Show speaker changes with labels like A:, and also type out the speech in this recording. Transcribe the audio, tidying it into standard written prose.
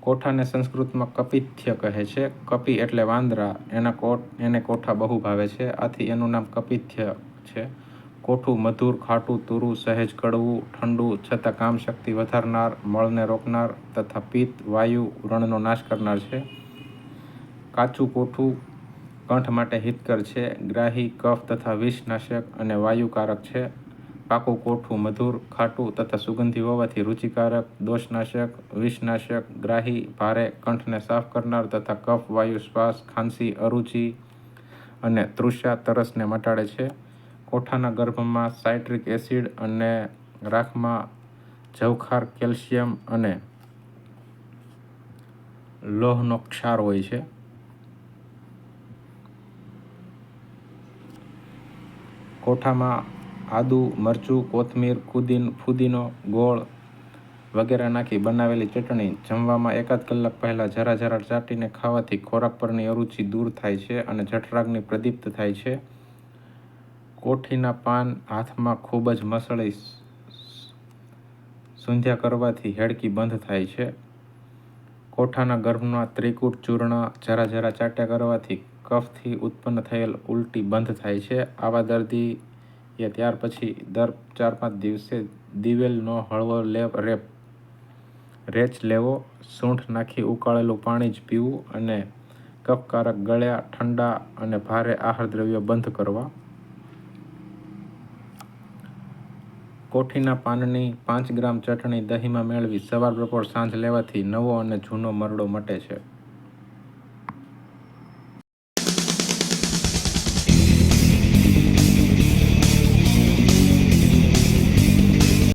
A: કોઠાને સંસ્કૃતમાં કપિથ્ય કહે છે. કપિ એટલે વાંદરા, એને કોઠા બહુ ભાવે છે, આથી એનું નામ કપિથ્ય છે. કોઠું મધુર, ખાટું, તુરું, સહેજ કડવું, ઠંડુ છતાં કામશક્તિ વધારનાર, મળને રોકનાર તથા પિત્ત, વાયુ, વ્રણનો નાશ કરનાર છે. કાચું કોઠું કંઠ માટે હિતકર છે, ગ્રાહી, કફ તથા વિષનાશક અને વાયુકારક છે. પાકું કોઠું મધુર, ખાટું તથા સુગંધી હોવાથી રુચિકારક, દોષનાશક, વિષનાશક, ગ્રાહી, ભારે, કંઠને સાફ કરનાર તથા કફ, વાયુ, શ્વાસ, ખાંસી, અરુચિ અને તૃષા, તરસને મટાડે છે. કોઠાના ગર્ભમાં સાઇટ્રિક એસિડ અને રાખમાં જવખાર, કેલ્શિયમ અને લોહનો ક્ષાર હોય છે. કોઠામાં આદુ, મરચું, કોથમીર, ફુદીનો, ગોળ વગેરે નાખી બનાવેલી ચટણી જમવામાં એકાદ કલાક પહેલાં જરા જરા ચાટીને ખાવાથી ખોરાક પરની અરુચિ દૂર થાય છે અને જઠરાગ્નિ પ્રદીપ્ત થાય છે. કોઠીના પાન હાથમાં ખૂબ જ મસળી સૂંધ્યા કરવાથી હેડકી બંધ થાય છે. કોઠાના ગર્ભમાં ત્રિકૂટ ચૂર્ણ જરા જરા ચાટ્યા કરવાથી કફથી ઉત્પન્ન થયેલ ઉલટી બંધ થાય છે. આવા દર્દીએ ત્યાર પછી દર 4-5 દિવસે દિવેલનો હળવો રેચ લેવો, સૂંઠ નાખી ઉકાળેલું પાણી જ પીવું અને કફકારક ગળ્યા, ઠંડા અને ભારે આહાર દ્રવ્યો બંધ કરવા. કોઠીના પાનની 5 ગ્રામ ચટણી દહીંમાં મેળવી સવાર, બપોર, સાંજ લેવાથી નવો અને જૂનો મરડો મટે છે.